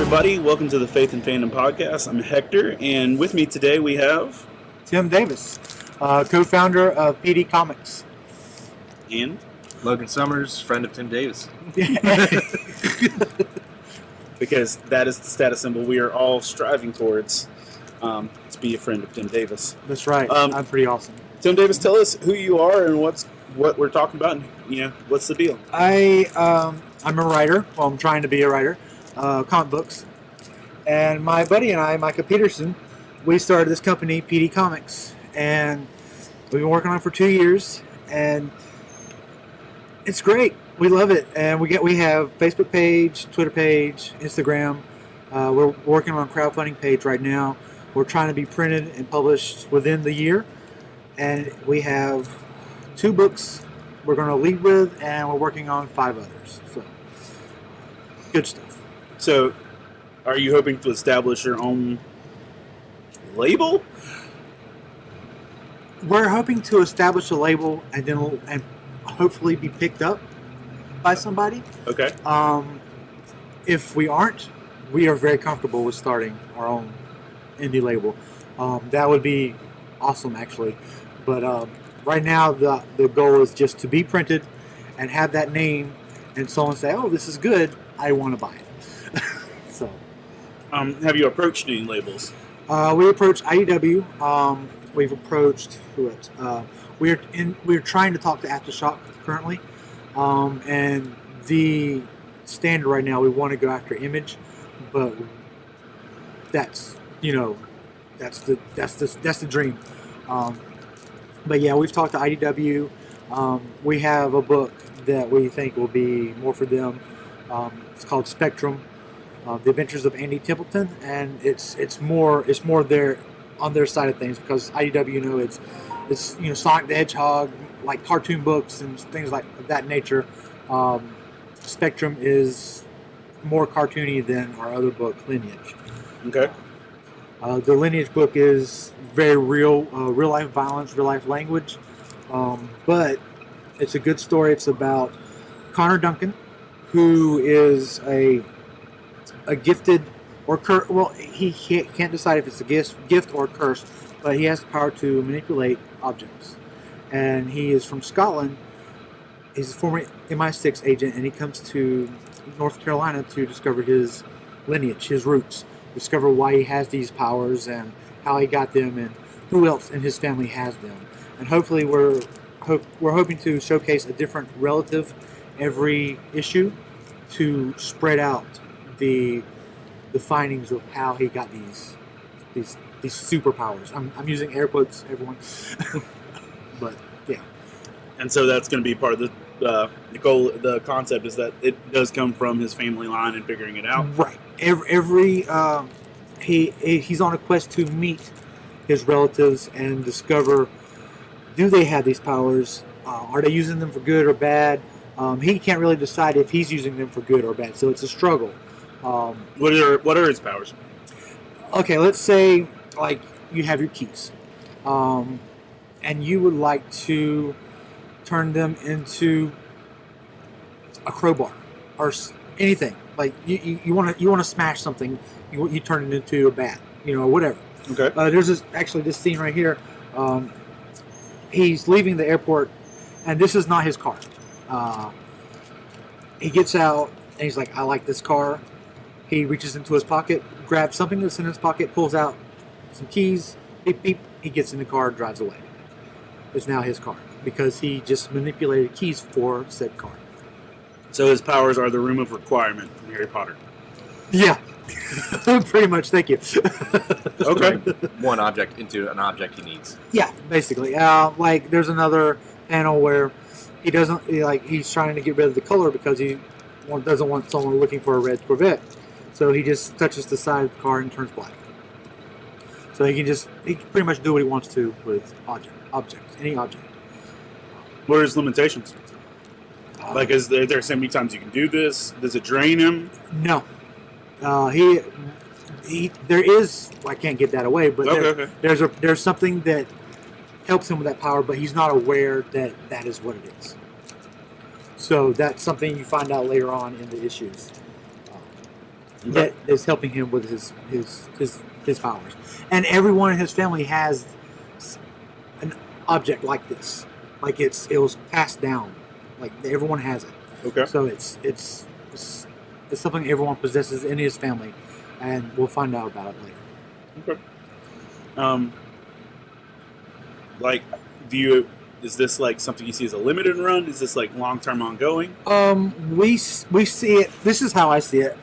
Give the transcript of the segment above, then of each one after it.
everybody. Welcome to the Faith and Fandom Podcast. I'm Hector, and with me today we have... Tim Davis, co-founder of PD Comics. And? Logan Summers, friend of Tim Davis. Because that is the status symbol we are all striving towards, to be a friend of Tim Davis. That's right. I'm pretty awesome. Tim Davis, tell us who you are and what we're talking about, and, what's the deal? I'm a writer. Well, I'm trying to be a writer. Comic books. And my buddy and I, Micah Peterson, we started this company, PD Comics. And we've been working on it for 2 years. And it's great. We love it. And we have Facebook page, Twitter page, Instagram. We're working on a crowdfunding page right now. We're trying to be printed and published within the year. And we have 2 books we're going to lead with, and we're working on 5 others. So, good stuff. So, are you hoping to establish your own label? We're hoping to establish a label and hopefully be picked up by somebody. Okay. If we aren't, we are very comfortable with starting our own indie label. That would be awesome, actually. But right now, the goal is just to be printed and have that name, and someone say, "Oh, this is good. I want to buy it." So, have you approached any labels? We approached IDW. We've approached who else? We're trying to talk to Aftershock currently, and the standard right now we want to go after Image, but that's the dream. But yeah, we've talked to IDW. We have a book that we think will be more for them. It's called Spectrum, The Adventures of Andy Templeton, and it's more there on their side of things, because IDW, it's Sonic the Hedgehog, like cartoon books and things like that nature. Spectrum is more cartoony than our other book, Lineage. Okay. The Lineage book is very real life violence, real life language, but it's a good story. It's about Connor Duncan, who is a gifted or he can't decide if it's a gift or a curse, but he has the power to manipulate objects. And he is from Scotland. He's a former MI6 agent, and he comes to North Carolina to discover his lineage, his roots, discover why he has these powers and how he got them and who else in his family has them. And hopefully we're hoping to showcase a different relative every issue to spread out the findings of how he got these superpowers. I'm using air quotes, everyone. But yeah. And so that's going to be part of the goal. The concept is that it does come from his family line and figuring it out. Right. He's on a quest to meet his relatives and discover, do they have these powers? Are they using them for good or bad? He can't really decide if he's using them for good or bad, so it's a struggle. What are his powers? Okay, let's say like you have your keys, and you would like to turn them into a crowbar or anything. Like you want to smash something, you turn it into a bat, or whatever. Okay. There's this scene right here. He's leaving the airport, and this is not his car. He gets out, and he's like, "I like this car." He reaches into his pocket, grabs something that's in his pocket, pulls out some keys, beep, beep. He gets in the car, drives away. It's now his car because he just manipulated keys for said car. So his powers are the room of requirement from Harry Potter. Yeah, pretty much. Thank you. Okay. One object into an object he needs. Yeah, basically. Like there's another panel where he's trying to get rid of the color because he doesn't want someone looking for a red Corvette. So he just touches the side of the car and turns black. So he can pretty much do what he wants to with any object. What are his limitations? Like, is there so many times you can do this? Does it drain him? No. There is. I can't get that away, but okay. There's something that helps him with that power, but he's not aware that is what it is. So that's something you find out later on in the issues. that is helping him with his powers. And everyone in his family has an object like this. Like it was passed down. Like everyone has it. Okay. So it's something everyone possesses in his family, and we'll find out about it later. Okay. Like, is this like something you see as a limited run? Is this like long-term ongoing? We see it. This is how I see it.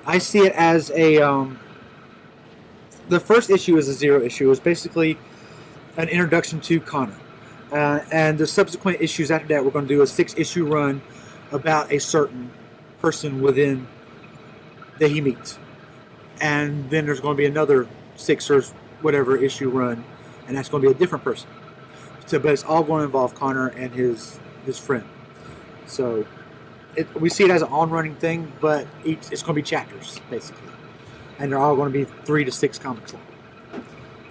I see it as a the first issue is a 0 issue. It's basically an introduction to Connor, and the subsequent issues after that, we're going to do a 6-issue run about a certain person within that he meets, and then there's going to be another 6 or whatever issue run, and that's going to be a different person. So, but it's all going to involve Connor and his friend. So we see it as an on-running thing, but it's going to be chapters basically, and they're all going to be 3 to 6 comics long.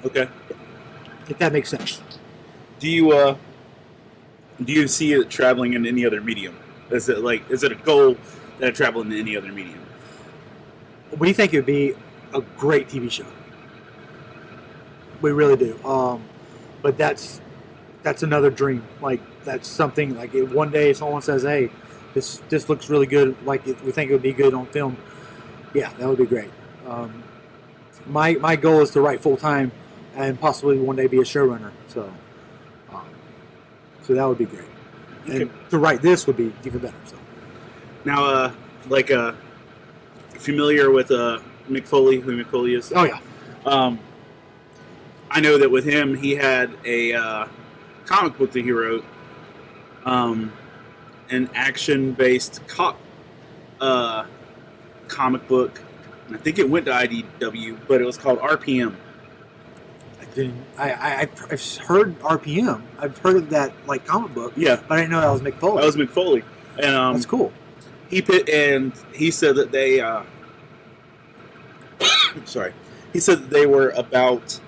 Okay. If that makes sense. Do you see it traveling in any other medium? Is it a goal that it travel in any other medium? We think it would be a great TV show. We really do. But that's another dream. Like that's something like if one day someone says, "Hey, this looks really good. Like we think it would be good on film." Yeah, that would be great. My goal is to write full time and possibly one day be a showrunner. So that would be great. Okay. And to write this would be even better. So Now, familiar with Mick Foley, who Mick Foley is? oh yeah. I know that with him, he had a comic book that he wrote, an action-based comic book. And I think it went to IDW, but it was called RPM. I've heard RPM. I've heard of that like comic book. Yeah, but I didn't know that was Mick Foley. that was Mick Foley, and that's cool. He said that they sorry, he said that they were about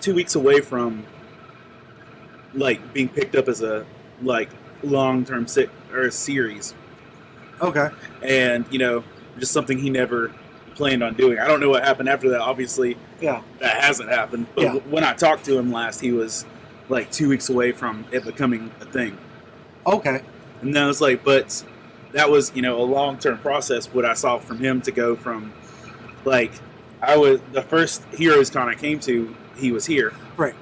2 weeks away from like being picked up as a like long-term series. Okay. And just something he never planned on doing. I don't know what happened after that. Obviously, yeah, that hasn't happened. But yeah. When I talked to him last, he was like 2 weeks away from it becoming a thing. Okay. And then I was like, but that was a long-term process. What I saw from him to go from like the first Heroes Con I came to, he was here, right?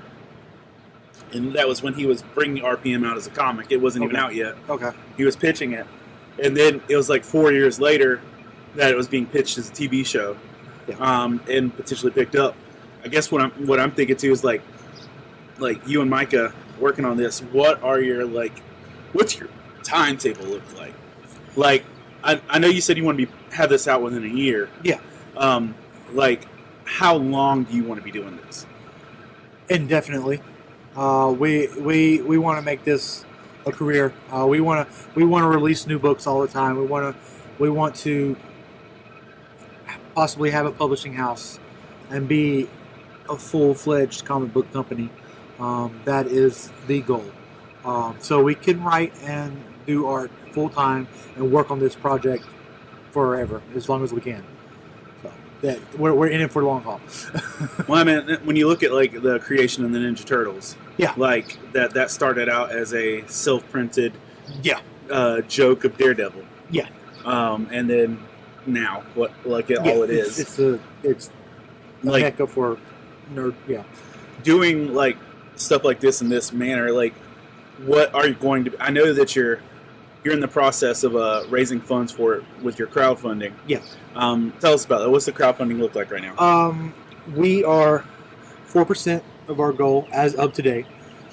And that was when he was bringing RPM out as a comic. It wasn't even out yet. Okay. He was pitching it, and then it was like 4 years later that it was being pitched as a TV show, and potentially picked up. I guess what I'm thinking too is like you and Micah working on this. What's your timetable look like? Like I know you said you want to have this out within a year. Yeah. Like how long do you want to be doing this? Indefinitely. We want to make this a career. We want to release new books all the time. We want to possibly have a publishing house and be a full-fledged comic book company. That is the goal. So we can write and do art full-time and work on this project forever, as long as we can. So that we're in it for the long haul. Well, I mean, when you look at like the creation of the Ninja Turtles, yeah, like that started out as a self-printed, joke of Daredevil, yeah, and then now all it is. It's like Mecca for nerd, yeah. Doing like stuff like this in this manner, like what are you going to? I know that you're in the process of raising funds for it with your crowdfunding. Yeah. Tell us about that. What's the crowdfunding look like right now? We are 4% of our goal as of today.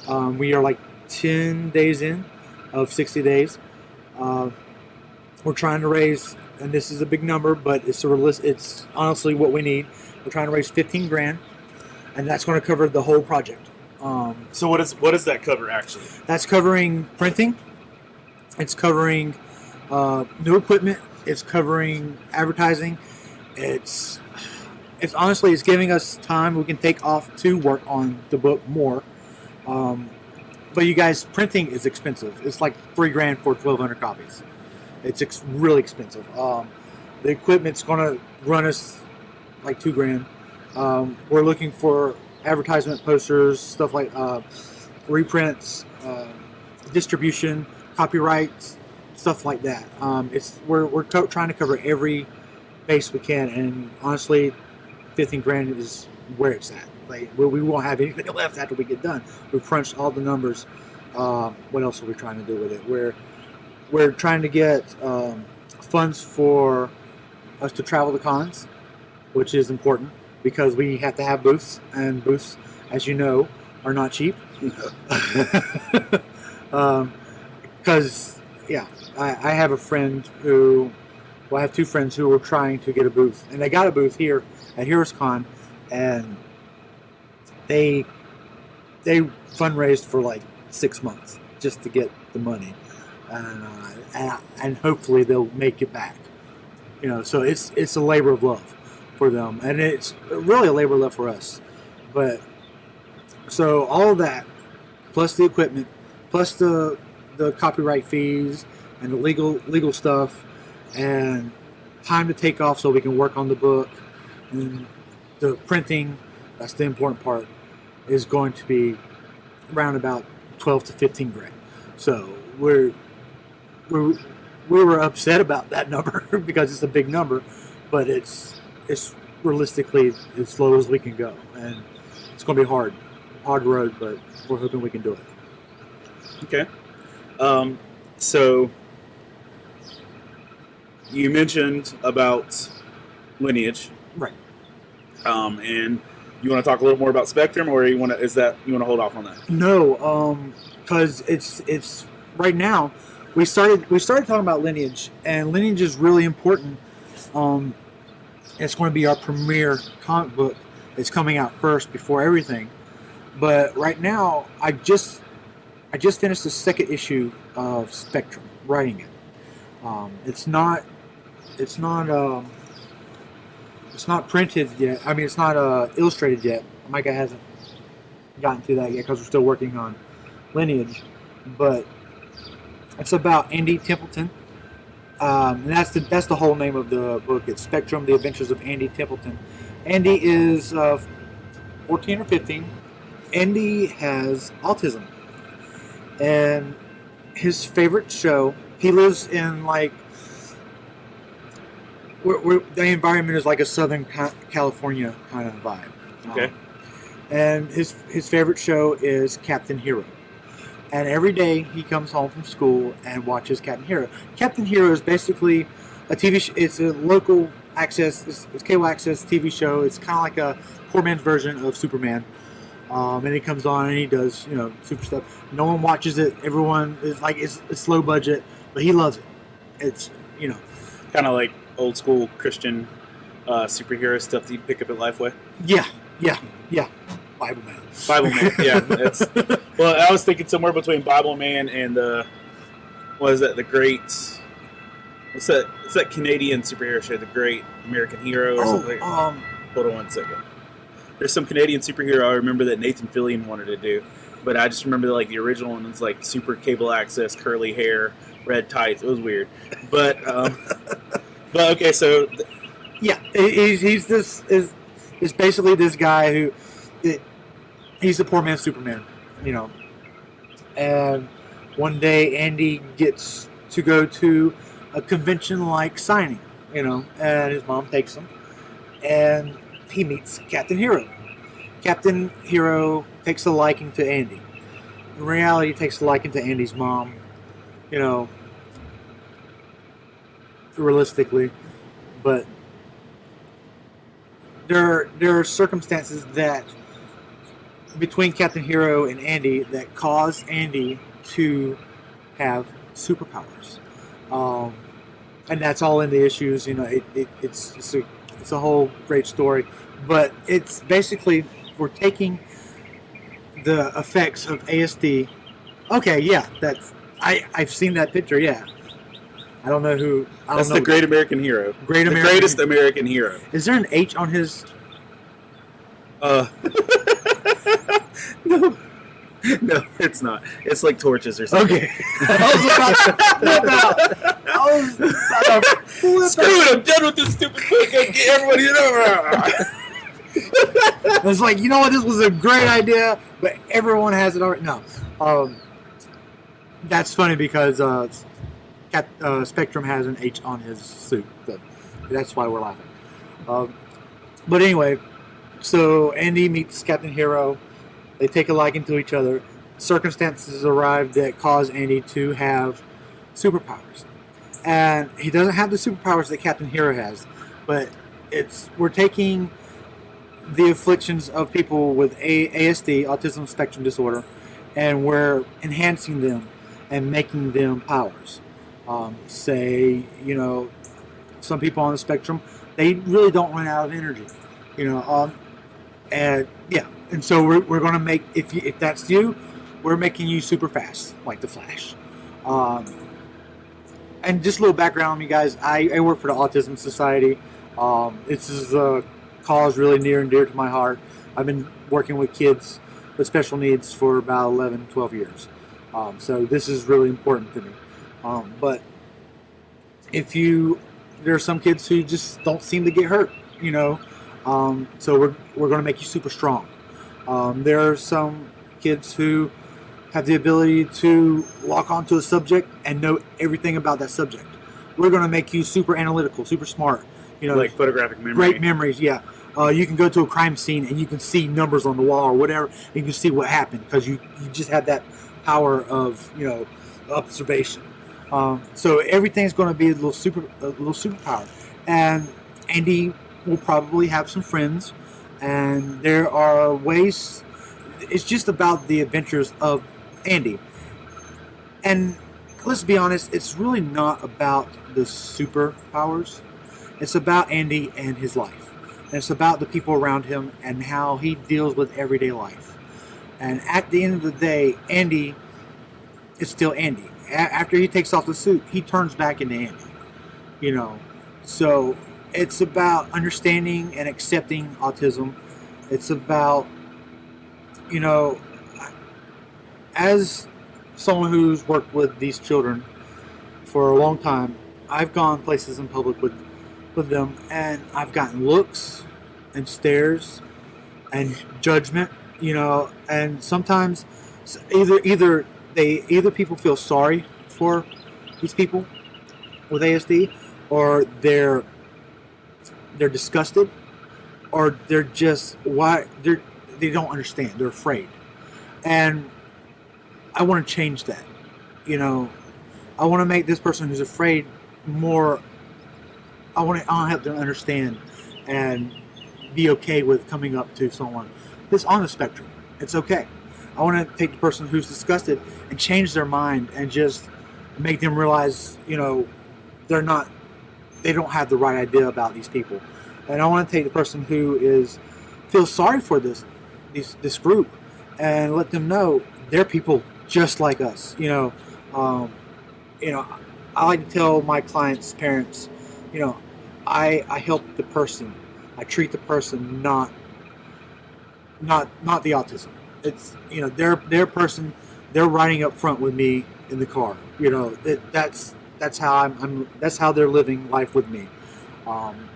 We are like 10 days in of 60 days. We're trying to raise, and this is a big number, but it's honestly what we need. We're trying to raise $15,000, and that's going to cover the whole project. So what does that cover actually? That's covering printing. It's covering new equipment. It's covering advertising. It's honestly, it's giving us time we can take off to work on the book more. But you guys, printing is expensive. It's like $3,000 for 1,200 copies. It's really expensive. The equipment's going to run us like $2,000. We're looking for advertisement posters, stuff like reprints, distribution, copyrights, stuff like that. We're trying to cover every base we can, and honestly, $15,000 is where it's at. Like we won't have anything left after we get done. We've crunched all the numbers. What else are we trying to do with it? We're trying to get funds for us to travel to cons, which is important because we have to have booths, and booths, as you know, are not cheap. Because I have a friend who, I have two friends who were trying to get a booth, and they got a booth here at Heroes Con, and they fundraised for like 6 months just to get the money, and hopefully they'll make it back. So it's a labor of love for them, and it's really a labor of love for us. But so all of that, plus the equipment, plus the copyright fees and the legal stuff, and time to take off so we can work on the book, and the printing, that's the important part, is going to be around about 12 to 15 grand. So we were upset about that number because it's a big number, but it's realistically as low as we can go, and it's going to be hard road, but we're hoping we can do it. Okay. So you mentioned about Lineage, right? And you want to talk a little more about Spectrum, or you want to hold off on that? No, because it's right now. We started talking about Lineage, and Lineage is really important. It's going to be our premier comic book. It's coming out first before everything. But right now, I just finished the second issue of Spectrum, writing it. It's not printed yet. I mean, it's not illustrated yet. Micah hasn't gotten to that yet because we're still working on Lineage. But it's about Andy Templeton, and that's the whole name of the book. It's Spectrum: The Adventures of Andy Templeton. Andy is 14 or 15. Andy has autism, and his favorite show. He lives in like where the environment is like a Southern California kind of vibe. Okay. And his favorite show is Captain Hero. And every day he comes home from school and watches Captain Hero. Captain Hero is basically a TV show. It's a local access, it's cable access TV show. It's kind of like a poor man's version of Superman. And he comes on and he does, super stuff. No one watches it. Everyone is like, it's low budget, but he loves it. It's, kind of like old school Christian superhero stuff that you pick up at Lifeway. Yeah. Bible Man, yeah. Well, I was thinking somewhere between Bible Man and the What's that Canadian superhero show, The Great American Hero or something? Hold on 1 second. There's some Canadian superhero I remember that Nathan Fillion wanted to do, but I just remember the original one was like super cable access, curly hair, red tights. It was weird, but okay, so yeah, he's basically this guy who he's the poor man's Superman, and one day Andy gets to go to a convention-like signing, and his mom takes him, and he meets Captain Hero. Captain Hero takes a liking to Andy. In reality, he takes a liking to Andy's mom, realistically, but there are circumstances that between Captain Hero and Andy that cause Andy to have superpowers, and that's all in the issues. It's a whole great story, but it's basically we're taking the effects of ASD. Okay, yeah, I've seen that picture. Yeah, I don't know who. That's the Great American Hero. The greatest American hero. Is there an H on his? No. No, it's not. It's like torches or something. Okay. I was about to flip out. I was about to flip Screw it! I'm done with this stupid book. Get everybody It's like, you know what? This was a great idea, but everyone has it already. No. That's funny because Spectrum has an H on his suit. So that's why we're laughing. But anyway, so Andy meets Captain Hero. They take a liking to each other. Circumstances arrive that cause Andy to have superpowers. And he doesn't have the superpowers that Captain Hero has, but we're taking the afflictions of people with ASD, autism spectrum disorder, and we're enhancing them and making them powers. Say, some people on the spectrum, they really don't run out of energy, and yeah, and so we're going to make, if that's you, we're making you super fast, like the Flash. And just a little background on me, guys. I work for the Autism Society. This is a cause really near and dear to my heart. I've been working with kids with special needs for about 11, 12 years. So this is really important to me. But there are some kids who just don't seem to get hurt, so we're going to make you super strong. There are some kids who have the ability to lock onto a subject and know everything about that subject. We're going to make you super analytical, super smart. like photographic memory. Great memories, yeah. You can go to a crime scene and you can see numbers on the wall or whatever. And you can see what happened because you just had that power of observation. So everything's going to be a little superpower. And Andy will probably have some friends, and there are ways. It's just about the adventures of Andy. And let's be honest, it's really not about the superpowers. It's about Andy and his life. And it's about the people around him and how he deals with everyday life. And at the end of the day, Andy is still Andy. After he takes off the suit, he turns back into Andy. So it's about understanding and accepting autism. It's about, as someone who's worked with these children for a long time, I've gone places in public with them, and I've gotten looks and stares and judgment, and sometimes either people feel sorry for these people with ASD, or they're disgusted, or they're just they don't understand. They're afraid, and I want to change that. I want to make this person who's afraid more. I want to help them understand and be okay with coming up to someone that's on the spectrum. It's okay. I want to take the person who's disgusted and change their mind and just make them realize, they don't have the right idea about these people. And I want to take the person who feels sorry for this group and let them know they're people just like us. I like to tell my clients' parents, I help the person. I treat the person, not the autism. It's their person. They're riding up front with me in the car. That's how that's how they're living life with me. I'm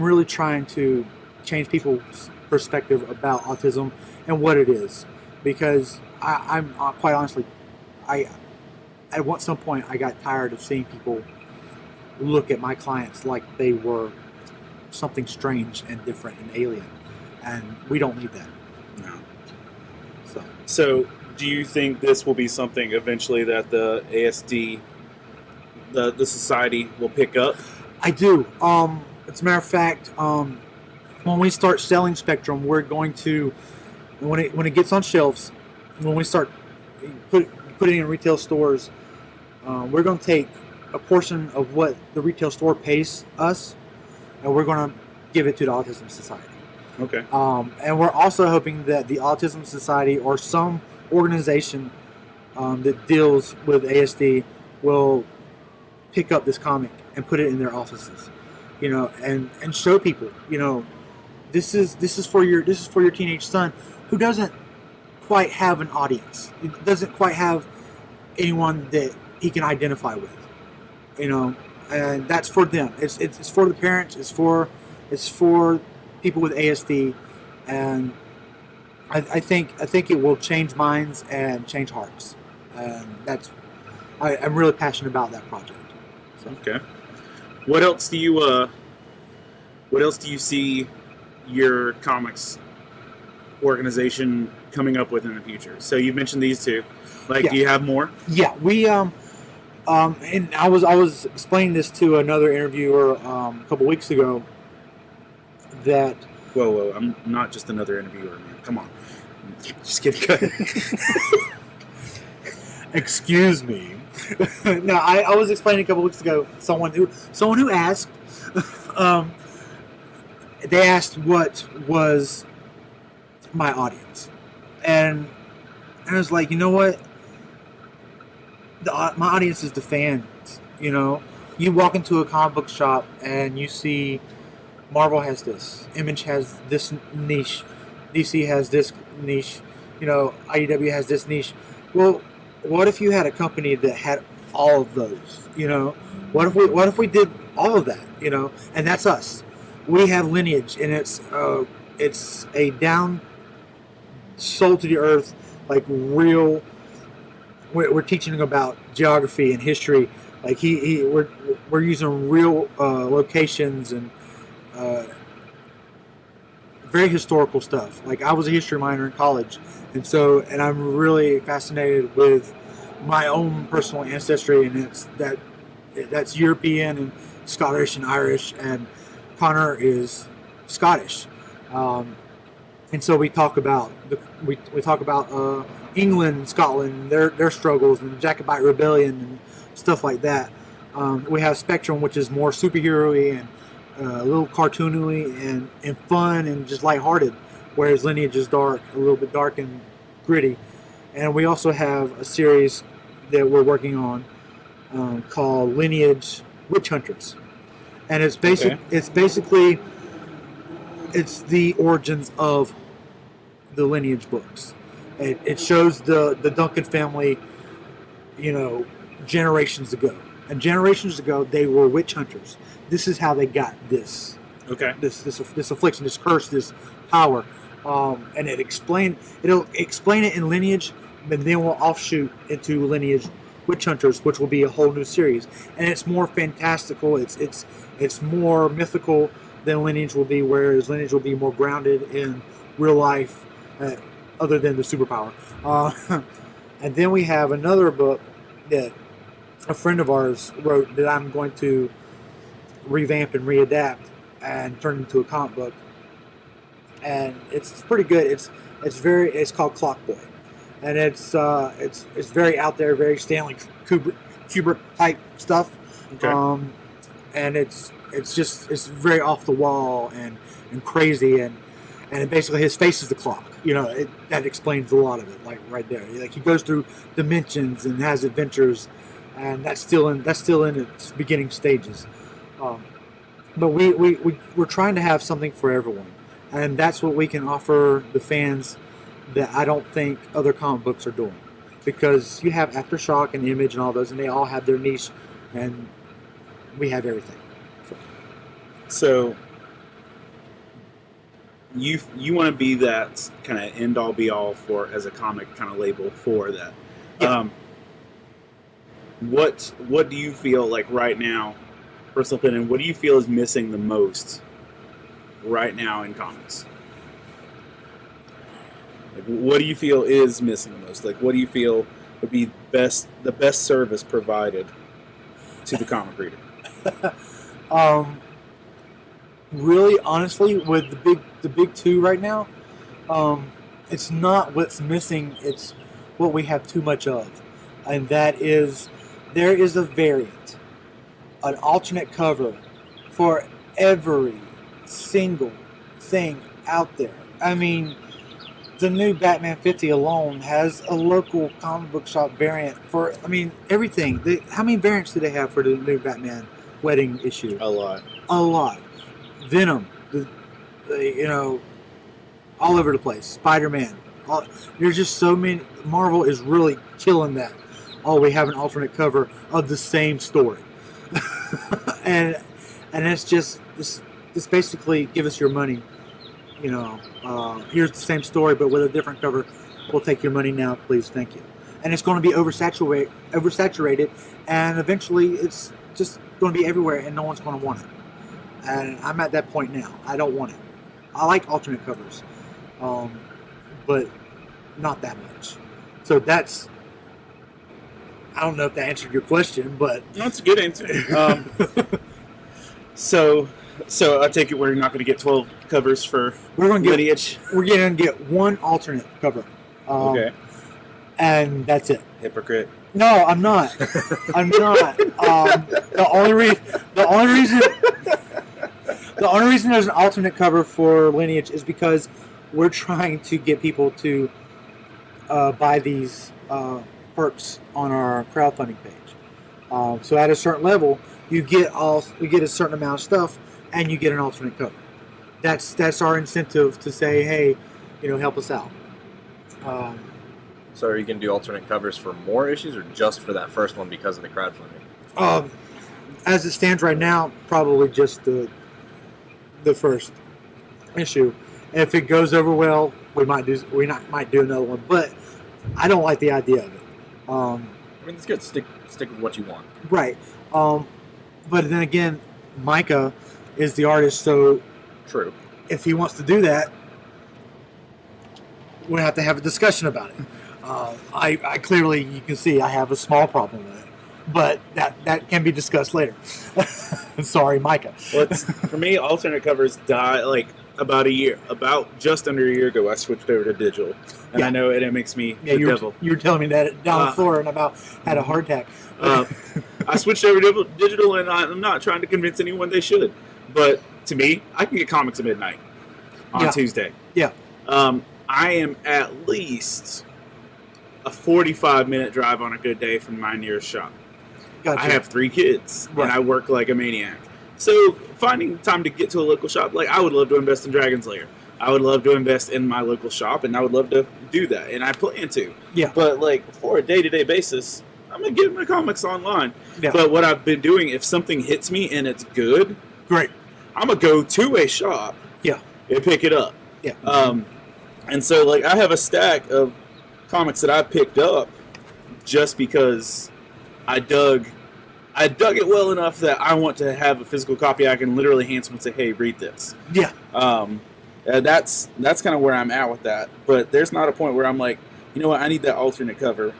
really trying to change people's perspective about autism and what it is, because I'm quite honestly, at some point I got tired of seeing people look at my clients like they were something strange and different and alien, and we don't need that. No. So do you think this will be something eventually that the ASD, the society will pick up? I do. As a matter of fact, when we start selling Spectrum, we're going to, when it gets on shelves, when we start putting it in retail stores, we're going to take a portion of what the retail store pays us, and we're going to give it to the Autism Society. Okay. And we're also hoping that the Autism Society or some organization that deals with ASD will pick up this comic and put it in their offices, and show people, this is for your teenage son who doesn't quite have an audience. It doesn't quite have anyone that he can identify with, you know, and that's for them. It's for the parents. It's for people with ASD, and I think it will change minds and change hearts, and I'm really passionate about that project. So. Okay. What else do you see your comics organization coming up with in the future? So you mentioned these two. Like, do you have more? Yeah, we and I was explaining this to another interviewer a couple weeks ago. That whoa, I'm not just another interviewer, man. Come on, just kidding. Excuse me. No, I was explaining a couple weeks ago. Someone who asked. They asked what was my audience, and I was like, you know what? My audience is the fans. You know, you walk into a comic book shop and you see Marvel has this, Image has this niche, DC has this niche, you know, IDW has this niche. Well, what if you had a company that had all of those? You know, what if we did all of that? You know, and that's us. We have Lineage, and it's a down, soul to the earth, like real. We're teaching about geography and history. Like we're using real locations and very historical stuff. Like I was a history minor in college, and I'm really fascinated with my own personal ancestry, and that's European and Scottish and Irish, and Connor is Scottish, and so we talk about England, Scotland, their struggles, and the Jacobite Rebellion and stuff like that. We have Spectrum, which is more superhero-y and a little cartoony and fun and just lighthearted, whereas Lineage is dark, a little bit dark and gritty. And we also have a series that we're working on called Lineage Witch Hunters, and it's basically the origins of the Lineage books. It shows the Duncan family, you know, generations ago. And generations ago, they were witch hunters. This is how they got this. Okay. This affliction, this curse, this power. And it'll explain it in Lineage, but then we'll offshoot into Lineage Witch Hunters, which will be a whole new series. And it's more fantastical. It's more mythical than Lineage will be, whereas Lineage will be more grounded in real life, other than the superpower. And then we have another book that a friend of ours wrote that I'm going to revamp and readapt and turn into a comic book. And it's pretty good. It's called Clock Boy, and it's very out there, very Stanley Kubrick type stuff. Okay. And it's very off the wall and crazy, and basically his face is the clock. You know, that explains a lot of it, like right there. Like he goes through dimensions and has adventures, and that's still in its beginning stages. But we're trying to have something for everyone, and that's what we can offer the fans that I don't think other comic books are doing, because you have Aftershock and Image and all those, and they all have their niche, and we have everything. So you want to be that kind of end all be all for as a comic kind of label for that. Yeah. What do you feel like right now, personal opinion? What do you feel is missing the most right now in comics? Like, what do you feel is missing the most? Like, what do you feel would be the best service provided to the comic reader? Really, honestly, with the big two right now, it's not what's missing. It's what we have too much of, and that is there is a variant, an alternate cover for every single thing out there. I mean, the new Batman 50 alone has a local comic book shop variant for, I mean, everything. How many variants do they have for the new Batman wedding issue? A lot. A lot. Venom, you know, all over the place. Spider-Man, There's just so many. Marvel is really killing that. Oh, we have an alternate cover of the same story, and it's just this basically give us your money. You know, here's the same story but with a different cover. We'll take your money now, please, thank you. And it's going to be oversaturated, and eventually it's just going to be everywhere, and no one's going to want it. And I'm at that point now. I don't want it. I like alternate covers, but not that much. So that's. I don't know if that answered your question, but that's a good answer. So I take it we're not going to get 12 covers for Lineage. We're going to get one alternate cover. Okay. And that's it. Hypocrite. No, I'm not. I'm not. The only reason there's an alternate cover for Lineage is because we're trying to get people to buy these perks on our crowdfunding page. So at a certain level, you get a certain amount of stuff, and you get an alternate cover. That's our incentive to say, hey, help us out. So are you going to do alternate covers for more issues or just for that first one because of the crowdfunding? As it stands right now, probably just the first issue. And if it goes over well, we might do another one. But I don't like the idea of it. I mean, it's good. Stick with what you want. Right. But then again, Micah is the artist, so true. If he wants to do that, we have to have a discussion about it. I clearly, you can see, I have a small problem with it, but that can be discussed later. Sorry, Micah. Well, for me, alternate covers die about just under a year ago. I switched over to digital, and I know it makes me the devil. You were telling me that down the floor, and I had a heart attack. I switched over to digital, and I'm not trying to convince anyone they should. But to me, I can get comics at midnight on Tuesday. Yeah. I am at least a 45-minute drive on a good day from my nearest shop. Gotcha. I have 3 kids, and I work like a maniac. So finding time to get to a local shop, like I would love to invest in Dragon's Lair. I would love to invest in my local shop, and I would love to do that, and I plan to. Yeah. But like for a day-to-day basis, I'm gonna get my comics online. Yeah. But what I've been doing, if something hits me and it's good, great, I'm gonna go to a shop. Yeah. And pick it up. Yeah. And so like I have a stack of comics that I picked up just because I dug it well enough that I want to have a physical copy I can literally hand someone and say, hey, read this. Yeah. That's kind of where I'm at with that. But there's not a point where I'm like, you know what, I need that alternate cover.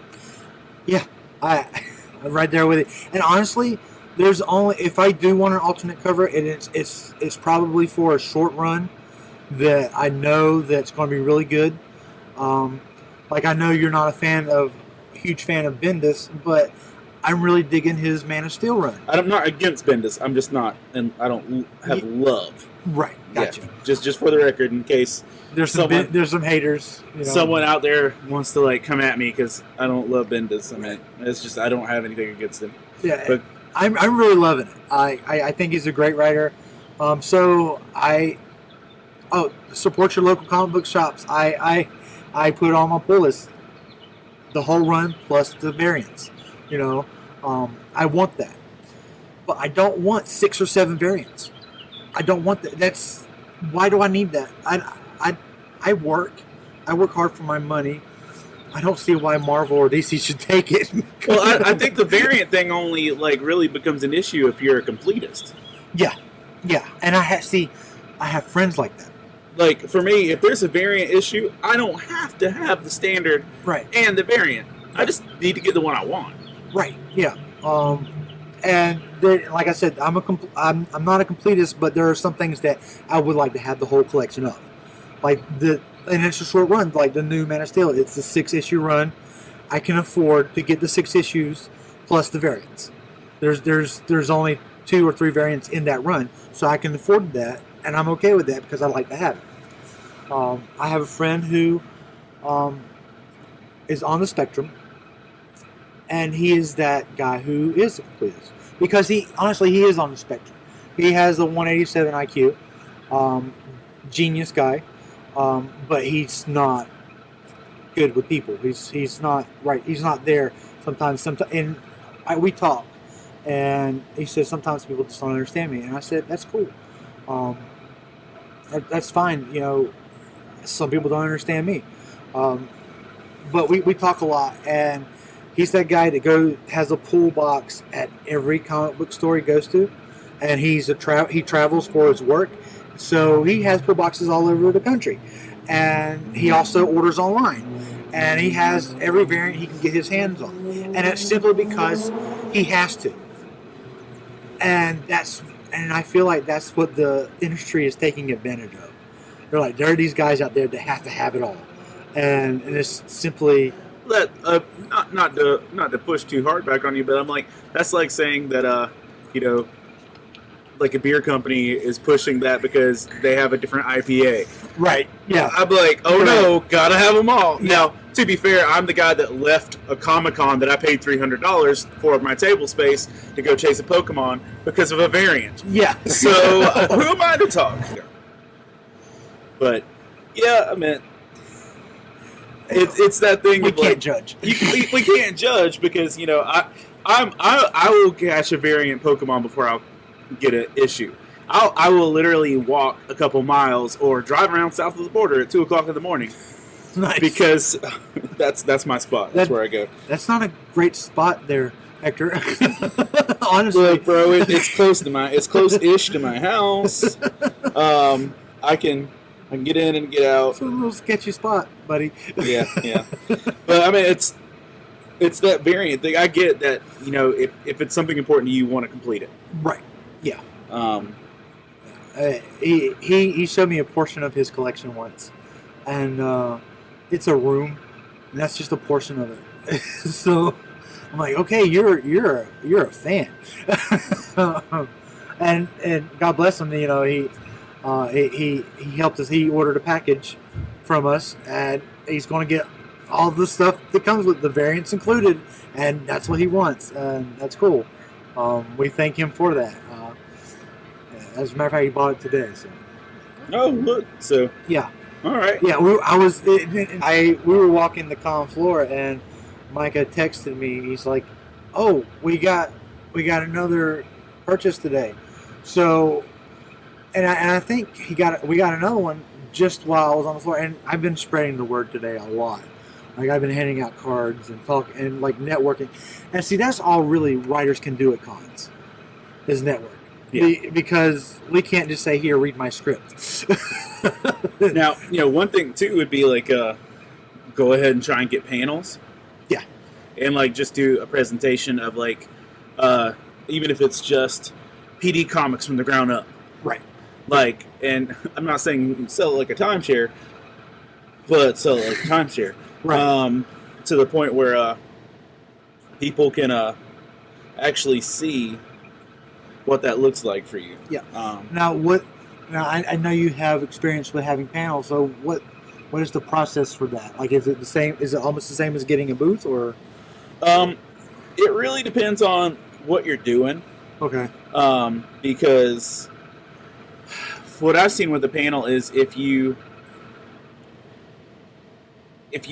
Yeah. I'm right there with it. And honestly, there's only, if I do want an alternate cover, and it's probably for a short run that I know that's going to be really good. Like I know you're not a huge fan of Bendis, but I'm really digging his Man of Steel run. I'm not against Bendis. I'm just not, and I don't have love. Right, gotcha. Yeah, just for the record, in case there's some haters. Someone out there wants to like come at me because I don't love Bendis. I mean, it's just I don't have anything against him. Yeah, but I'm really loving it. I think he's a great writer. So support your local comic book shops. I put on my pull list the whole run plus the variants. I want that, but I don't want 6 or 7 variants. I don't want that. Why do I need that? I work hard for my money. I don't see why Marvel or DC should take it. Well, I think the variant thing only like really becomes an issue if you're a completist. Yeah, and I have friends like that. Like for me, if there's a variant issue, I don't have to have the standard and the variant. I just need to get the one I want. Right. Yeah. And like I said, I'm not a completist, but there are some things that I would like to have the whole collection of, and it's a short run, like the new Man of Steel. It's a 6-issue run. I can afford to get the 6 issues plus the variants. There's only 2 or 3 variants in that run, so I can afford that, and I'm okay with that because I like to have it. I have a friend who is on the spectrum. And he is that guy who is a completist. Because he is on the spectrum. He has a 187 IQ. Genius guy. But he's not good with people. He's not right. He's not there sometimes. And we talk, and he says sometimes people just don't understand me, and I said that's cool. That's fine. You know, some people don't understand me, but we talk a lot, and he's that guy that has a pull box at every comic book store he goes to, and he travels for his work, so he has pull boxes all over the country, and he also orders online, and he has every variant he can get his hands on, and it's simply because he has to, and I feel like that's what the industry is taking advantage of. They're like, there are these guys out there that have to have it all, and it's simply not to push too hard back on you, but I'm like, that's like saying that you know, like a beer company is pushing that because they have a different IPA. right. Yeah, I'm like, oh no, gotta have them all. Yeah. Now, to be fair, I'm the guy that left a Comic-Con that I paid $300 for my table space to go chase a Pokemon because of a variant. yeah. So who am I to talk? But yeah, I mean, it's that thing. We of can't like, judge. we can't judge because, you know, I will catch a variant Pokemon before I'll get an issue. I will literally walk a couple miles or drive around south of the border at 2:00 in the morning. Nice. Because that's my spot. That's where I go. That's not a great spot there, Hector. Honestly, Look, bro, it's close-ish to my house. I can get in and get out. it's a little sketchy spot, buddy. Yeah. But I mean, it's that variant thing. I get that, you know, if it's something important to you, want to complete it. Right. Yeah. He He showed me a portion of his collection once, and it's a room, and that's just a portion of it. So I'm like, okay, you're a fan, and God bless him. You know, he helped us. He ordered a package from us, and he's going to get all the stuff that comes with the variants included, and that's what he wants, and that's cool. We thank him for that. As a matter of fact, he bought it today. So. Oh, look. So Yeah. all right. Yeah, we were walking the con floor, and Micah texted me. He's like, "Oh, we got another purchase today." So, and I think we got another one just while I was on the floor. And I've been spreading the word today a lot. Like, I've been handing out cards and talking and like networking. And see, that's all really writers can do at cons, is network. Yeah. Because we can't just say, "Here, read my script." Now, you know, one thing too would be like, go ahead and try and get panels. Yeah. And like just do a presentation of like, even if it's just PD Comics from the ground up. Right. Like, and I'm not saying sell it like a timeshare, but sell it like a timeshare. Right. To the point where people can actually see what that looks like for you. Yeah. Now, I know you have experience with having panels. So what is the process for that? Like, is it the same? Is it almost the same as getting a booth, or? It really depends on what you're doing. Okay. Because what I've seen with the panel is if you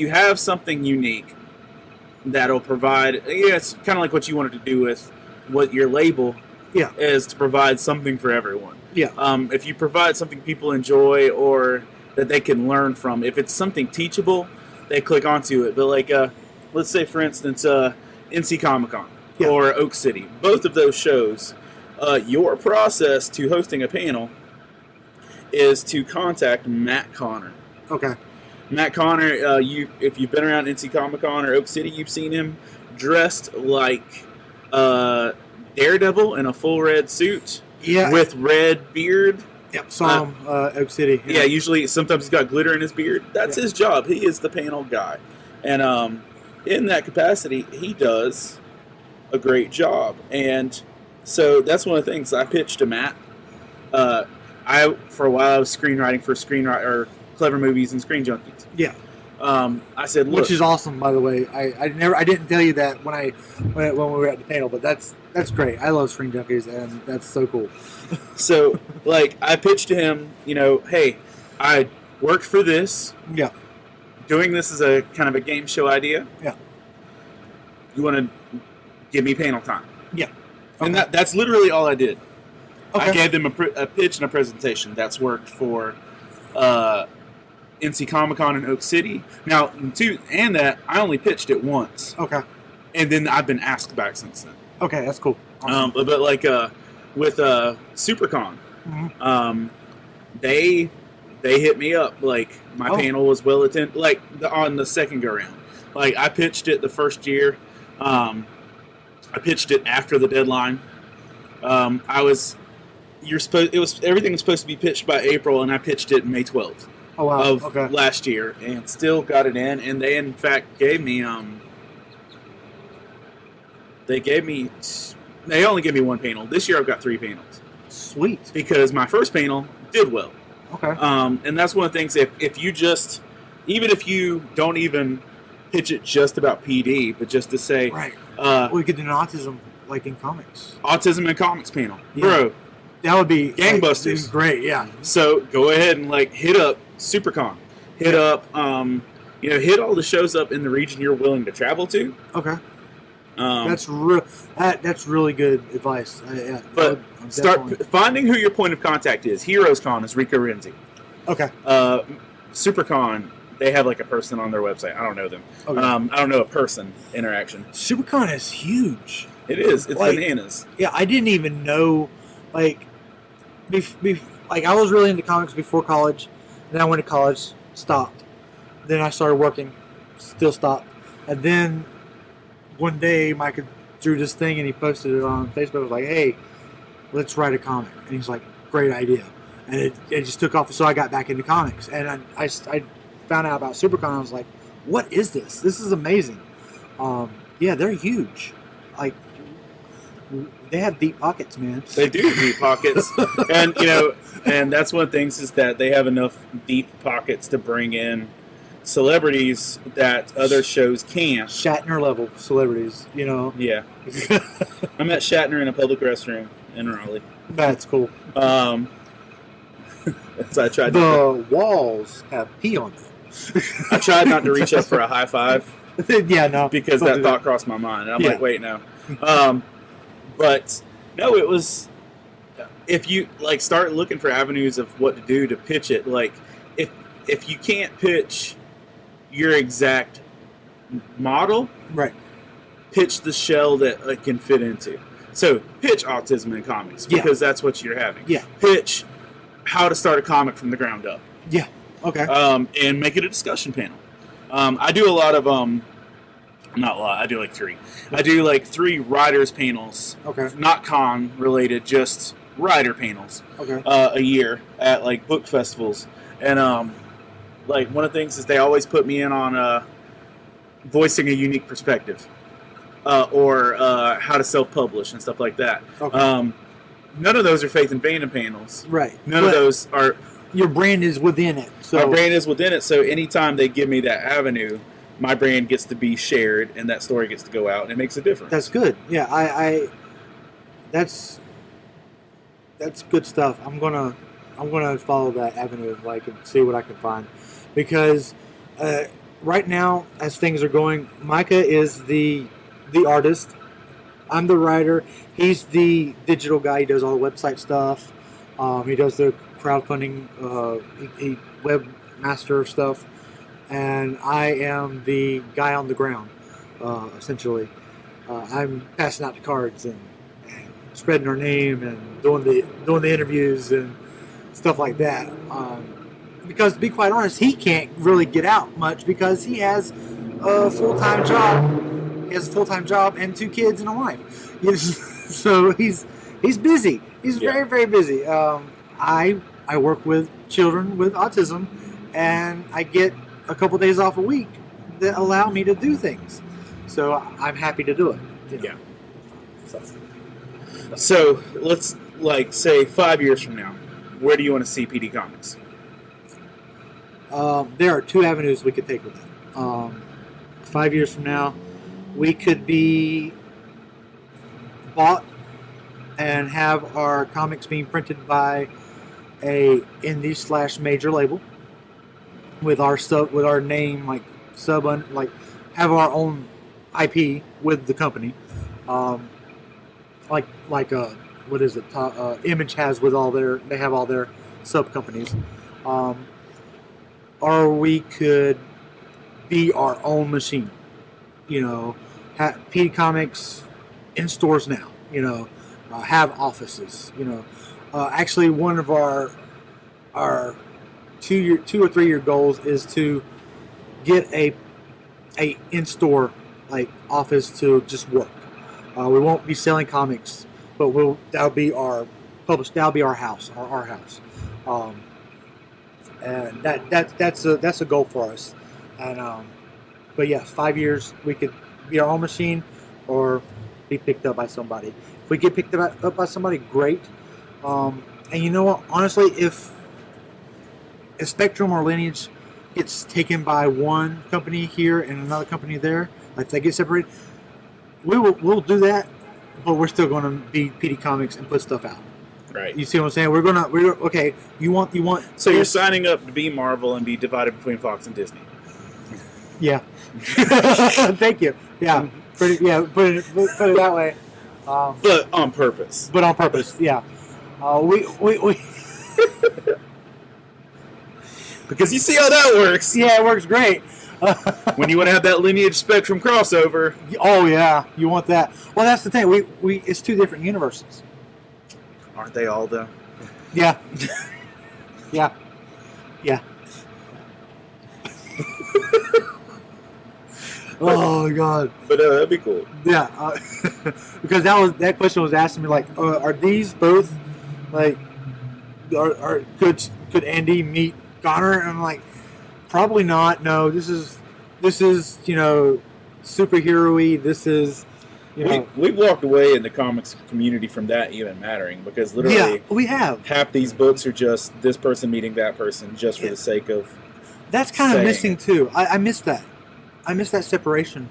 have something unique that'll provide, it's kind of like what you wanted to do with what your label. Yeah. Is to provide something for everyone. Yeah. If you provide something people enjoy or that they can learn from, if it's something teachable, they click onto it. But like, let's say for instance, NC Comic-Con or Oak City, both of those shows, your process to hosting a panel is to contact Matt Connor. Okay. Matt Connor, if you've been around NC Comic-Con or Oak City, you've seen him dressed like Daredevil in a full red suit with red beard. Yep, saw him Oak City. Yeah, usually sometimes he's got glitter in his beard. That's his job. He is the panel guy. And in that capacity, he does a great job. And so that's one of the things I pitched to Matt. For a while, I was screenwriting for Clever Movies and Screen Junkies. Yeah. I said, look, which is awesome, by the way. I didn't tell you that when we were at the panel, but that's great. I love Screen Junkies, and that's so cool. So, like, I pitched to him, you know, hey, I worked for this. Yeah. doing this as a kind of a game show idea. Yeah. You want to give me panel time. Yeah. And Okay. that's literally all I did. Okay. I gave them a pitch and a presentation. That's worked for NC Comic Con in Oak City. Now, and that I only pitched it once, Okay. and then I've been asked back since then. Okay, that's cool. Awesome. But like with SuperCon, Mhm. they hit me up. Like my Oh. panel was well attended. Like on the second go round, like I pitched it the first year. I pitched it after the deadline. Everything was supposed to be pitched by April, and I pitched it May 12th Oh wow. of Okay. last year, and still got it in. And they in fact gave me they only gave me one panel. This year I've got 3 panels Sweet. because my first panel did well. Okay. And that's one of the things, if you just, even if you don't even pitch it just about PD, but just to say, Right. We could do an autism like in comics. autism and comics panel, Yeah. bro. That would be Gangbusters. like, great. Yeah. So go ahead and like hit up SuperCon, hit up, hit all the shows up in the region you're willing to travel to. Okay. Um, That's that's really good advice. Yeah. But I'm start definitely- finding who your point of contact is. Heroes Con is Rico Renzi. Okay. SuperCon, they have like a person on their website. I don't know them. Okay. I don't know a person interaction. SuperCon is huge. It is. It's Like- bananas. Yeah, I didn't even know, like, like I was really into comics before college. Then I went to college, stopped. Then I started working, still stopped. And then one day Mike drew this thing and he posted it on Facebook. I was like, hey, let's write a comic. And he's like, great idea. And it just took off. So I got back into comics. And I found out about SuperCon. I was like, what is this? This is amazing. Yeah, they're huge. Like, they have deep pockets, man. They do have deep pockets, and that's one of the things is that they have enough deep pockets to bring in celebrities that other shows can't. Shatner level celebrities, Yeah, I met Shatner in a public restroom in Raleigh. That's cool. So I tried. The walls have pee on them. I tried not to reach up for a high five Yeah, no. because don't that do thought crossed my mind. And I'm Yeah. like, wait, no. But no, it was. If you like start looking for avenues of what to do to pitch it, like if you can't pitch your exact model, Right. pitch the shell that it can fit into. So pitch autism in comics Yeah. because that's what you're having. Yeah. Pitch how to start a comic from the ground up. Yeah. Okay. And make it a discussion panel. I do a lot of not a lot. I do like 3. I do like 3 writers panels, Okay. not con related, just writer panels Okay. a year at like book festivals. And like one of the things is they always put me in on voicing a unique perspective or how to self-publish and stuff like that. Okay. None of those are Faith and Fandom panels. Right. None But of those are. your brand is within it. So My brand is within it, so anytime they give me that avenue, my brand gets to be shared, and that story gets to go out, and it makes a difference. that's good. Yeah, I that's good stuff. I'm gonna follow that avenue, like, and see what I can find, because right now, as things are going, Micah is the artist. I'm the writer. He's the digital guy. He does all the website stuff. He does the crowdfunding, he webmaster stuff, and I am the guy on the ground, essentially. I'm passing out the cards and spreading our name and doing the interviews and stuff like that. Because to be quite honest, he can't really get out much because he has a full-time job. He has a full-time job and 2 kids and a wife. So he's busy. He's very, very busy. I work with children with autism, and I get a couple days off a week that allow me to do things. So I'm happy to do it. Yeah. So let's say 5 years from now, where do you want to see PD Comics? There are 2 avenues we could take with that. 5 years from now, we could be bought and have our comics being printed by a indie/major label. with our name, like have our own IP with the company, like what is it? Image has with they have all their sub companies, or we could be our own machine. PD Comics in stores now. Have offices. Actually, one of our 2 or 3 year goals is to get a in-store office to just work. We won't be selling comics, but that'll be our house, our house. And that's a goal for us. And but yeah, 5 years we could be our own machine or be picked up by somebody. If we get picked up by somebody, great. And you know what? Honestly, if Spectrum or Lineage gets taken by one company here and another company there, like they get separated, we'll do that, but we're still going to be PD Comics and put stuff out. Right. You see what I'm saying? We're okay. You want. So you're signing up to be Marvel and be divided between Fox and Disney. Yeah. Thank you. Yeah. Put it that way. But on purpose. Yeah. We because you see how that works. Yeah, it works great. When you want to have that Lineage Spectrum crossover. Oh yeah, you want that. Well, that's the thing. We it's two different universes. Aren't they all though? Yeah. Yeah. Yeah. Oh God! But that'd be cool. Yeah, because that question was asking me like, are these both like, could Andy meet Connor? And I'm like, probably not. No, this is superhero-y. This is we've walked away in the comics community from that even mattering because literally we have half these books are just this person meeting that person just for the sake of. That's kind of missing too. I miss that. I miss that separation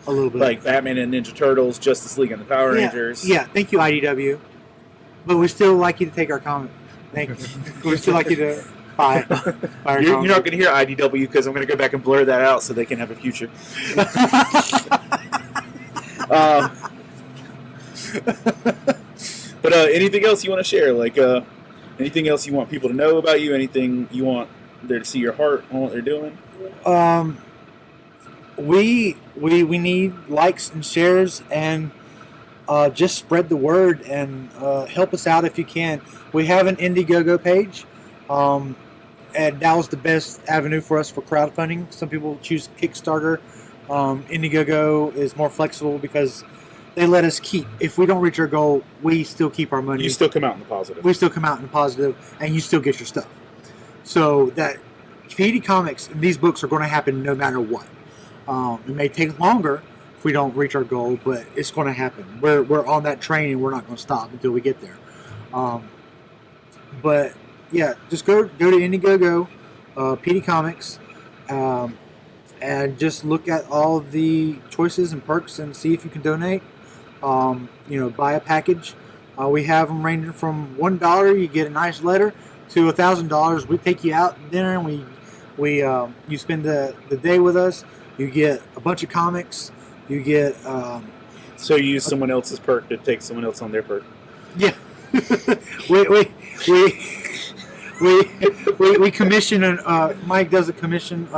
a little bit. Like Batman and Ninja Turtles, Justice League and the Power Rangers. Yeah, thank you, IDW. But we still like you to take our comment. Thank you. We still like you to buy our You're not going to hear IDW because I'm going to go back and blur that out so they can have a future. But anything else you want to share? Like anything else you want people to know about you? Anything you want there to see your heart on what they're doing? We need likes and shares and just spread the word and help us out if you can. We have an Indiegogo page, and that was the best avenue for us for crowdfunding. Some people choose Kickstarter. Indiegogo is more flexible because they let us keep. If we don't reach our goal, we still keep our money. You still come out in the positive. We still come out in the positive, and you still get your stuff. So that PD Comics, these books are going to happen no matter what. It may take longer if we don't reach our goal, but it's going to happen. We're on that train, and we're not going to stop until we get there. But yeah, just go to Indiegogo, PD Comics, and just look at all the choices and perks and see if you can donate. Buy a package. We have them ranging from $1, you get a nice letter, to $1,000. We take you out to dinner, and you spend the day with us. You get a bunch of comics. You get. So you use someone else's perk to take someone else on their perk. Yeah. we commission Mike does a commission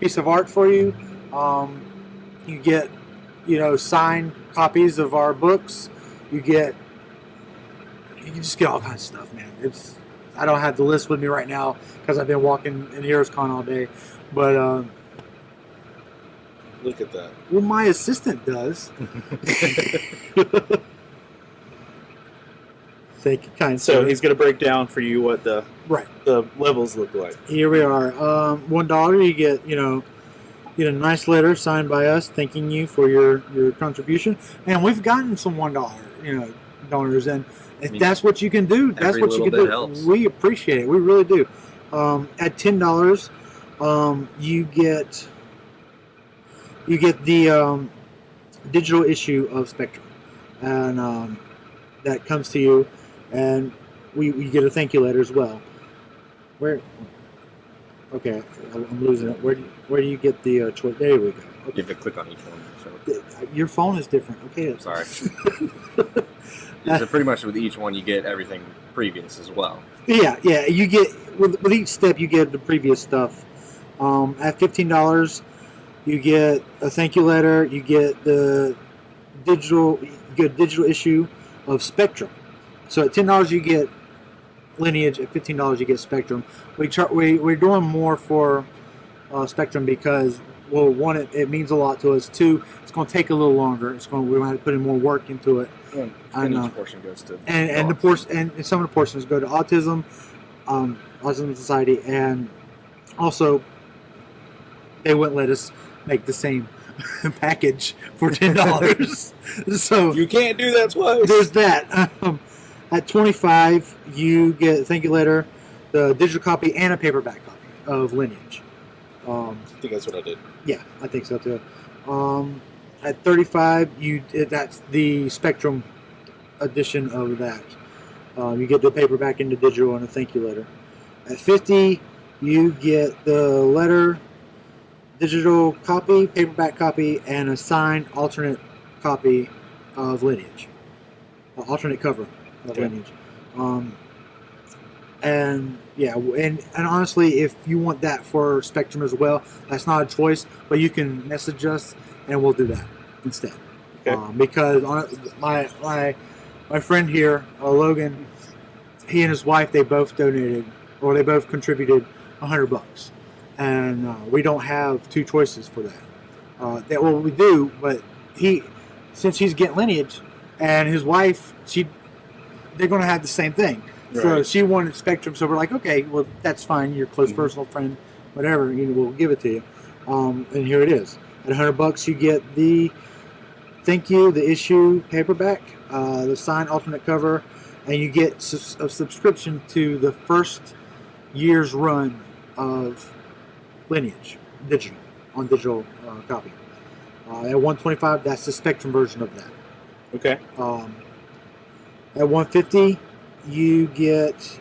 piece of art for you. You get signed copies of our books. You can just get all kinds of stuff, man. I don't have the list with me right now because I've been walking in Heroes Con all day, but look at that. Well, my assistant does. Thank you, kind So sir. he's going to break down for you what the levels look like. Here we are. $1, you get a nice letter signed by us thanking you for your contribution, and we've gotten some $1 donors, and if that's what you can do, that's what you can do. Helps. We appreciate it. We really do. At $10, you get the digital issue of Spectrum, and that comes to you, and we get a thank you letter as well. Okay, I'm losing it. Where do you get the choice? There we go. You have to click on each one. So. Your phone is different. Okay. Sorry. So pretty much with each one, you get everything previous as well. Yeah. You get with each step, you get the previous stuff. At $15, you get a thank you letter. You get the digital issue of Spectrum. So at $10, you get Lineage. At $15, you get Spectrum. We're doing more for Spectrum because, well, one, it means a lot to us. Two, it's going to take a little longer. We're going to have to put in more work into it. And each portion goes to and the portion and some of the portions go to Autism Society, and also they wouldn't let us make the same package for $10. So you can't do that twice. There's that. At $25, you get a thank you letter, the digital copy, and a paperback copy of Lineage. I think that's what I did. Yeah, I think so too. At $35, that's the Spectrum edition of that. You get the paperback and the digital and a thank you letter. At $50, you get the letter, digital copy, paperback copy, and a signed alternate copy of Lineage. Alternate cover of Lineage. And honestly, if you want that for Spectrum as well, that's not a choice, but you can message us and we'll do that instead. Okay. Because my friend here, Logan, he and his wife, they both contributed $100, and we don't have two choices for that. We do, but since he's getting Lineage, and his wife, they're going to have the same thing. Right. So she wanted Spectrum, so we're like, okay, well, that's fine. You're a close personal friend, whatever. We'll give it to you. And here it is. At $100, you get the thank you, the issue paperback, the signed alternate cover, and you get a subscription to the first year's run of Lineage on digital copy. At $125, that's the Spectrum version of that. Okay. At $150, you get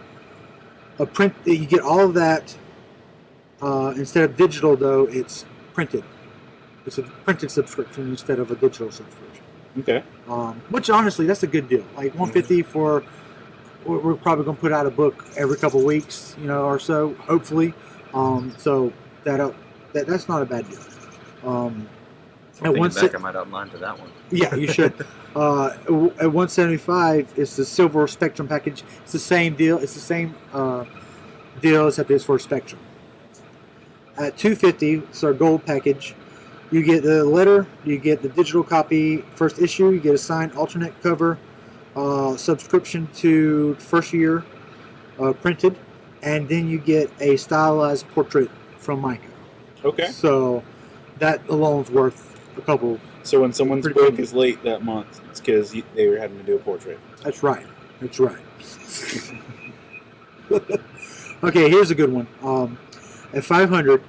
a print. You get all of that. Instead of digital, though, it's printed. It's a printed subscription instead of a digital subscription. Okay. Which honestly, that's a good deal. Like $150 for. We're probably going to put out a book every couple of weeks, or so, hopefully. So that's not a bad deal. I might up mine to that one. Yeah, you should. At $175, it's the Silver Spectrum package. It's the same deal. It's the same deal, except it's for Spectrum. At $250, it's our Gold package. You get the letter, you get the digital copy, first issue, you get a signed alternate cover, subscription to first year printed, and then you get a stylized portrait from Micah. Okay. So that alone's worth a couple. So when someone's book is late that month, it's because they were having to do a portrait. That's right. Okay, here's a good one. At $500,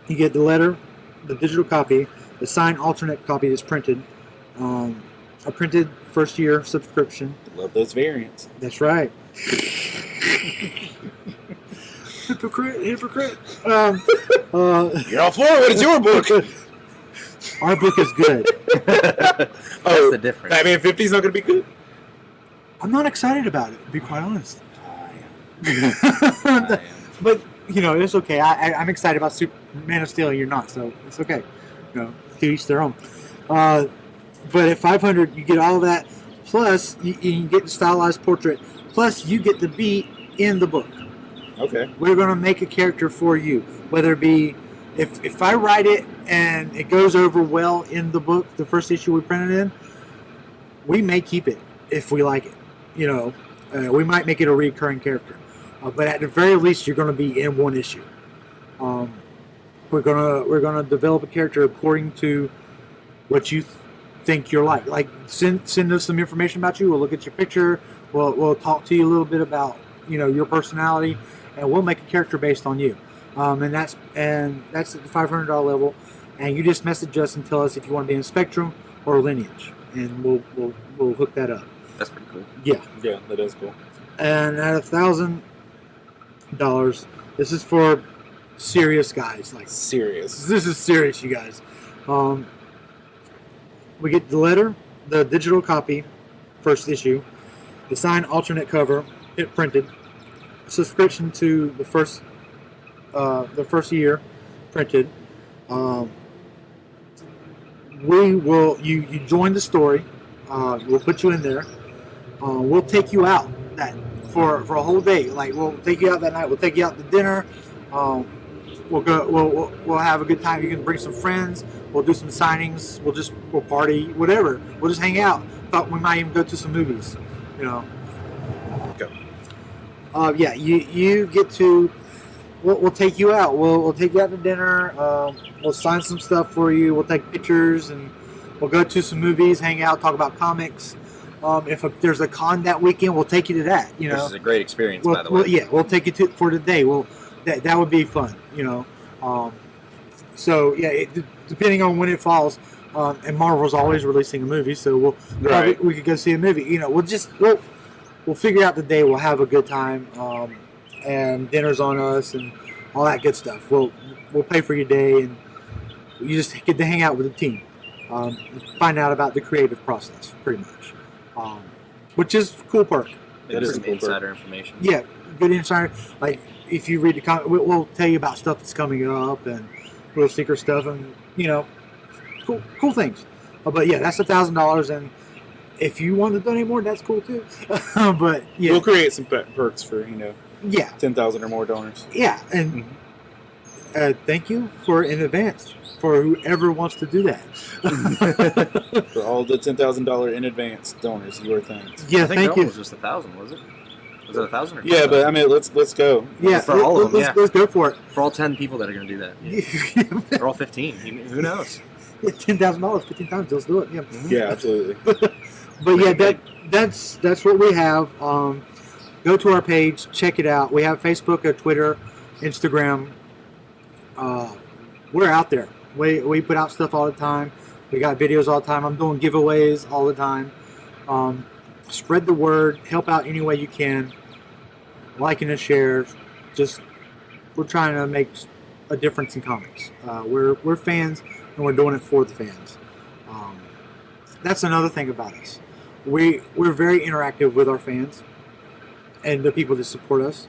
you get the letter, the digital copy, the signed alternate copy that's printed, a printed first year subscription. Love those variants. That's right. Hypocrite. You're all for it. It's your book. Our book is good. That's the difference. Batman 50 is not going to be good. I'm not excited about it, to be quite honest. I am. But, it's okay. I'm excited about Man of Steel, and you're not, so it's okay. To each their own. But at $500, you get all of that, plus you get the stylized portrait, plus you get to be in the book. Okay. We're going to make a character for you, whether it be if I write it and it goes over well in the book, the first issue we printed in, we may keep it if we like it. We might make it a recurring character, but at the very least, you're going to be in one issue. We're gonna develop a character according to what you think you're like. Like send us some information about you. We'll look at your picture. We'll talk to you a little bit about your personality, and we'll make a character based on you. And that's at the $500 level, and you just message us and tell us if you want to be in Spectrum or Lineage, and we'll hook that up. That's pretty cool. Yeah, that is cool. And at $1,000, this is for serious guys. Like Serious. this is serious, you guys. We get the letter, the digital copy, first issue, the signed alternate cover, it printed, subscription to the first year, printed. We will you join the story. We'll put you in there. We'll take you out for a whole day. Like we'll take you out that night. We'll take you out to dinner. We'll go. We'll have a good time. You can bring some friends. We'll do some signings. We'll party. Whatever. We'll just hang out. Thought we might even go to some movies. You know. Go. Yeah. You get to. We'll take you out. We'll take you out to dinner. We'll sign some stuff for you. We'll take pictures and we'll go to some movies, hang out, talk about comics. If there's a con that weekend, we'll take you to that. You know, This is a great experience, by the way. We'll take you for the day. That would be fun. You know, so yeah, depending on when it falls, and Marvel's always releasing a movie, so we could go see a movie. You know, we'll figure out the day. We'll have a good time. And dinner's on us and all that good stuff. We'll pay for your day and you just get to hang out with the team. Find out about the creative process, pretty much, which is a cool perk. That is some insider information. Yeah, good insider. Like if you read the comic, we'll tell you about stuff that's coming up and little secret stuff and cool things. But yeah, that's $1,000 and if you want to donate more, that's cool too. But yeah, we'll create some perks for 10,000 or more donors. Yeah, and thank you in advance for whoever wants to do that. For all the $10,000 in advance donors, your thanks. Yeah, I think thank you. It was just 1,000, was it? Was it 1,000 or 10,000? Yeah, but I mean, let's go. Yeah, for all of them. Let's go for it. For all 10 people that are going to do that. Yeah. Or all 15. Who knows? Yeah, $10,000, 15 times. Let's do it. Yeah. Yeah, absolutely. But yeah, that's what we have. Go to our page, check it out. We have Facebook, Twitter, Instagram. We're out there. We put out stuff all the time. We got videos all the time. I'm doing giveaways all the time. Spread the word. Help out any way you can. Liking and share. We're trying to make a difference in comics. We're fans, and we're doing it for the fans. That's another thing about us. We're very interactive with our fans and the people that support us.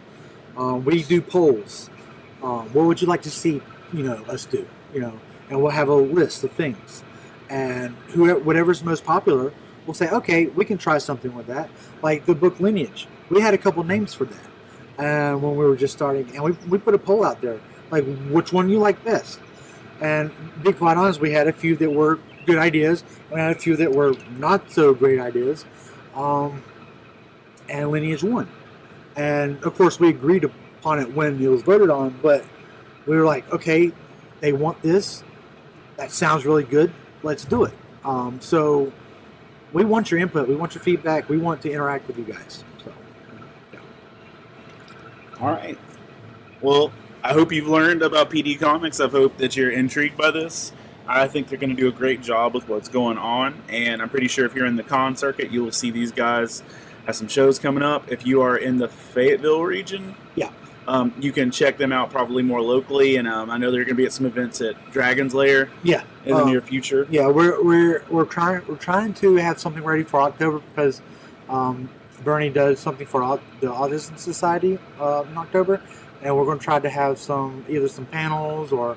We do polls. What would you like to see, us do? And we'll have a list of things. And whatever's most popular, we'll say, okay, we can try something with that. Like the book Lineage. We had a couple names for that. And when we were just starting, and we put a poll out there, like which one you like best. And to be quite honest, we had a few that were good ideas. We had a few that were not so great ideas. And Lineage won. And of course, we agreed upon it when it was voted on, but we were like, okay, they want this. That sounds really good. Let's do it. So we want your input. We want your feedback. We want to interact with you guys. So, yeah. All right. Well, I hope you've learned about PD Comics. I hope that you're intrigued by this. I think they're going to do a great job with what's going on, and I'm pretty sure if you're in the con circuit, you will see these guys have some shows coming up. If you are in the Fayetteville region, you can check them out probably more locally, and I know they're going to be at some events at Dragon's Lair in the near future. Yeah, we're trying to have something ready for October because Bernie does something for the Autism Society in October, and we're going to try to have either some panels or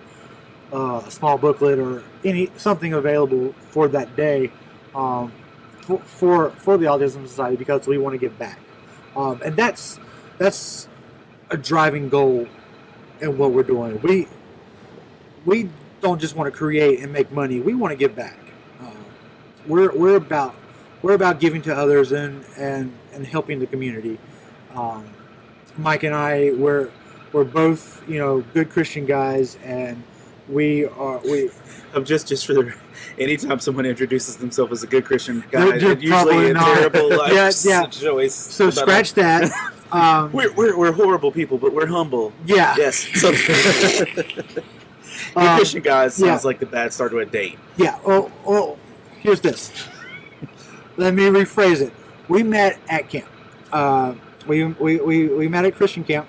a small booklet or something available for that day for the Autism Society because we want to give back, and that's a driving goal in what we're doing. We don't just want to create and make money. We want to give back. We're about giving to others and helping the community. Mike and I we're both good Christian guys, and we just for the anytime someone introduces themselves as a good Christian guy, they're it's usually a terrible choice. So scratch that. We're horrible people, but we're humble. Yeah. Yes. So, good Christian guys sounds like the bad start to a date. Yeah. Oh, here's this. Let me rephrase it. We met at camp. We met at Christian camp,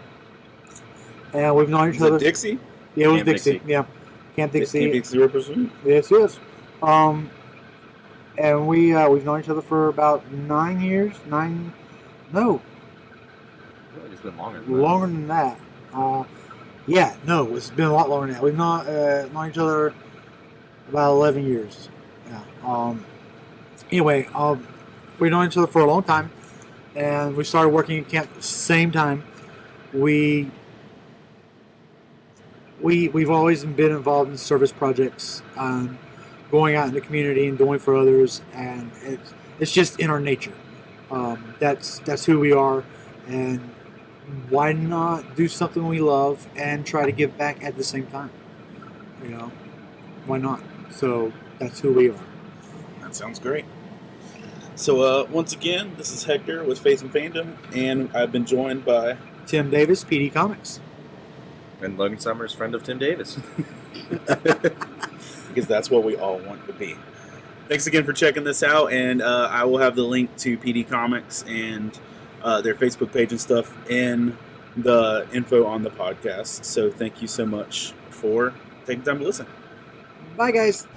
and we've known each other. Dixie? Yeah, it was Camp Dixie. Dixie. Yeah, Camp Dixie. Camp Dixie represent. Yes, yes. And we've known each other for about 9 years. No, I feel like it's been longer than that. longer than that. Yeah, no, it's been a lot longer than that. We've known each other about 11 years. Yeah. Anyway, we've known each other for a long time, and we started working at camp at the same time. We've always been involved in service projects, going out in the community and doing for others, and it's just in our nature. That's who we are, and why not do something we love and try to give back at the same time? You know, why not? So that's who we are. That sounds great. So once again, this is Hector with Faith and Fandom, and I've been joined by Tim Davis, PD Comics. And Logan Summers, friend of Tim Davis. because that's what we all want to be. Thanks again for checking this out, and I will have the link to PD Comics and their Facebook page and stuff in the info on the podcast. So thank you so much for taking time to listen. Bye, guys.